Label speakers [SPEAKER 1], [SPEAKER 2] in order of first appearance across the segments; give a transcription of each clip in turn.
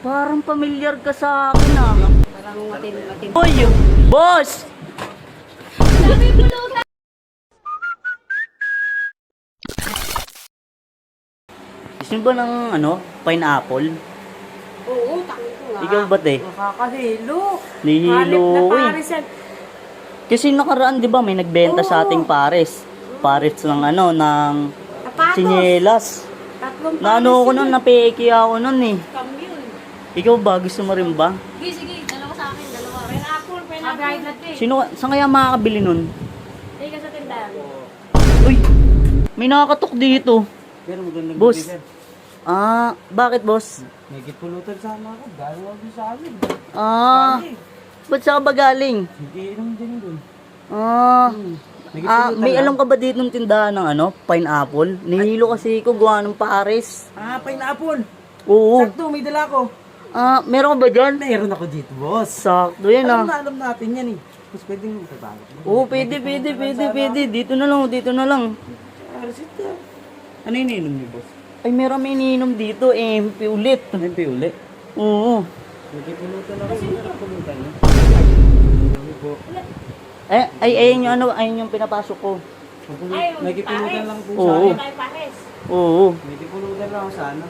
[SPEAKER 1] Parang pamilyar ka sa akin ah.
[SPEAKER 2] Parang matin.
[SPEAKER 1] Uy! Boss!
[SPEAKER 2] Dami pulutan!
[SPEAKER 1] Gusto mo ba ng pineapple?
[SPEAKER 2] Oo, takot ko nga.
[SPEAKER 1] Ikaw ba't eh?
[SPEAKER 2] Nakakahilo.
[SPEAKER 1] Nihilo
[SPEAKER 2] Hanip na
[SPEAKER 1] eh.
[SPEAKER 2] pares yan.
[SPEAKER 1] Kasi nakaraan di ba may nagbenta sa ating pares. Pares ng ng
[SPEAKER 2] Tapatos.
[SPEAKER 1] sinyelas.
[SPEAKER 2] Tatlong pares.
[SPEAKER 1] Na ano ako nun, napeki ako nun eh.
[SPEAKER 2] Kamyun.
[SPEAKER 1] Ikaw ba? Gusto mo rin ba?
[SPEAKER 2] Sige. Dalawa sa akin. Dalawa. Pineapple. Mag-ride natin.
[SPEAKER 1] Sino, saan kaya makakabili nun?
[SPEAKER 2] Hindi ka sa tindahan.
[SPEAKER 1] Uy! May nakakatok dito.
[SPEAKER 3] Pero magandang
[SPEAKER 1] Boss.
[SPEAKER 3] gabi, sir.
[SPEAKER 1] Bakit boss?
[SPEAKER 3] May gitpulutan sana ako. Galing ako sa amin.
[SPEAKER 1] Ba't saan ka ba galing?
[SPEAKER 3] Nagiinom din dun.
[SPEAKER 1] May alam ka ba dito ng tindahan ng pineapple? Nihilo kasi ko gawa ng pares.
[SPEAKER 3] Pineapple.
[SPEAKER 1] Oo.
[SPEAKER 3] Sakto, may dala ko.
[SPEAKER 1] Meron ka ba dyan?
[SPEAKER 3] Meron ako dito, boss.
[SPEAKER 1] Sakto yan
[SPEAKER 3] Alam natin yan eh. Mas pwedeng magbago.
[SPEAKER 1] Oo, pwede. Dito na lang.
[SPEAKER 3] Resita. Ano yung iniinom niyo, boss?
[SPEAKER 1] Ay, meron may iniinom dito, MP ulit.
[SPEAKER 3] MP ulit.
[SPEAKER 1] Oo.
[SPEAKER 3] May gitpulutan ako. May gitpulutan niyo. Ano po?
[SPEAKER 1] Ayun yung pinapasok ko.
[SPEAKER 3] May gitpulutan lang po sa
[SPEAKER 1] Oo.
[SPEAKER 3] akin.
[SPEAKER 2] Tayo pares.
[SPEAKER 1] Oo.
[SPEAKER 3] May gitpulutan lang ako sana.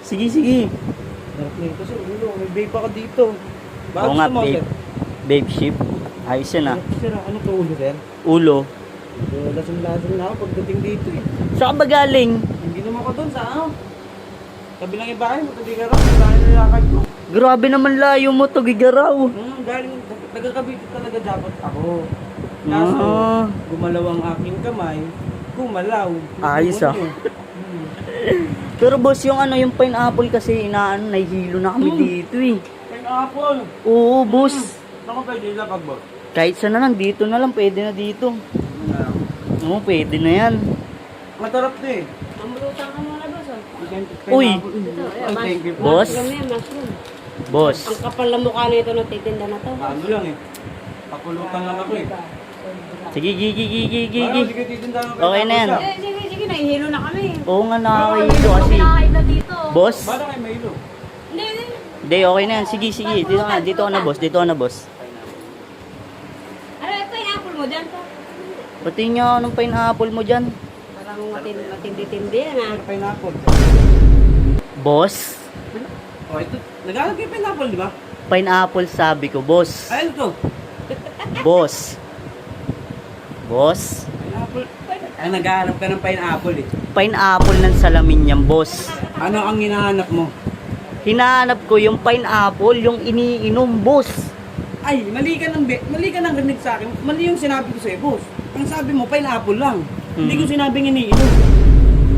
[SPEAKER 1] Sige.
[SPEAKER 3] Kasi ulo, may vape ako dito.
[SPEAKER 1] Oo nga, babe ship. Ayos yan ah.
[SPEAKER 3] Sir, ano to ulo, sir?
[SPEAKER 1] Ulo.
[SPEAKER 3] Lasong-lasong na ako pagdating dito eh.
[SPEAKER 1] Saan ka ba galing?
[SPEAKER 3] Hindi naman ako doon sa kabilang ibahay mo, tabi ka raw, dahil nilakad ko.
[SPEAKER 1] Grabe naman layo mo to, gigaraw.
[SPEAKER 3] Galing, nagkakabit talaga dapat ako. Kaso, gumalaw ang aking kamay, gumalaw.
[SPEAKER 1] Ayos ah. Pero boss, yung pineapple kasi nahihilo na kami dito eh.
[SPEAKER 3] Pineapple!
[SPEAKER 1] Oo, boss.
[SPEAKER 3] Naku ba, hindi lapag ba?
[SPEAKER 1] Kahit saan na lang, dito na lang, pwede na dito. Oo, pwede na yan.
[SPEAKER 3] Matarap to eh.
[SPEAKER 2] Mamulutan ka muna doon.
[SPEAKER 1] Uy!
[SPEAKER 3] Ay, thank you po.
[SPEAKER 1] Boss?
[SPEAKER 2] Mushroom.
[SPEAKER 1] Boss.
[SPEAKER 2] Ang kapal na mukha nito na titinda na to.
[SPEAKER 3] Ano lang eh. Papulutan lang ako eh.
[SPEAKER 1] Sige, gigi.
[SPEAKER 3] Sige, titinda ako.
[SPEAKER 1] Okay na yan.
[SPEAKER 2] Sige, nahihilo na kami.
[SPEAKER 1] Oo nga, nakakahilo kasi.
[SPEAKER 2] Pinakain na dito.
[SPEAKER 1] Boss?
[SPEAKER 3] Ba't kayo may ilo?
[SPEAKER 2] Hindi.
[SPEAKER 1] Hindi, okay na yan. Sige. Dito ka na, boss.
[SPEAKER 2] Ano yung pineapple mo dyan to?
[SPEAKER 1] Pati niya ng pineapple mo dyan.
[SPEAKER 2] Parang matindi-tindi yan ah.
[SPEAKER 3] Pineapple.
[SPEAKER 1] Boss?
[SPEAKER 3] Oh, ito. Nag-aalag kayo pineapple, di ba?
[SPEAKER 1] Pineapple sabi ko, boss.
[SPEAKER 3] Ay, ano to?
[SPEAKER 1] Boss.
[SPEAKER 3] Pineapple. Ay, nag-aalag ka ng pineapple eh.
[SPEAKER 1] Pineapple ng salamin yan, boss.
[SPEAKER 3] Ano ang hinahanap mo?
[SPEAKER 1] Hinahanap ko yung pineapple, yung iniinom, boss.
[SPEAKER 3] Ay, mali ka ng rinig sa akin. Mali yung sinabi ko sa'yo, boss. Ang sabi mo, pineapple lang. Hindi ko sinabing iniinom.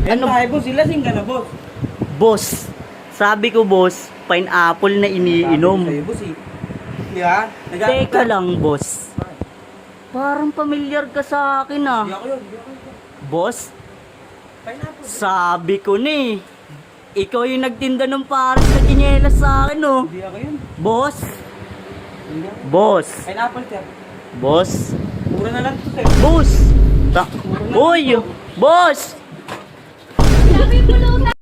[SPEAKER 1] Ano?
[SPEAKER 3] Tayo, boss. Lasing ka na, boss.
[SPEAKER 1] Boss. Sabi ko, boss, pineapple na iniinom.
[SPEAKER 3] Sabi ko sa'yo, boss eh. Di ba?
[SPEAKER 1] Teka lang, boss. Parang pamilyar ka sa akin ah.
[SPEAKER 3] Di ako yun.
[SPEAKER 1] Boss,
[SPEAKER 3] Pineapple.
[SPEAKER 1] sabi ko ni. Ikaw yung nagtinda ng pares sa tsinelas sa akin oh.
[SPEAKER 3] Hindi ako yun.
[SPEAKER 1] Boss.
[SPEAKER 3] Hindi ako.
[SPEAKER 1] Boss.
[SPEAKER 3] Pineapple, sir.
[SPEAKER 1] Boss.
[SPEAKER 3] Mura na lang ito, sir.
[SPEAKER 1] Boss. Uy, boss.
[SPEAKER 2] Dami pulutan.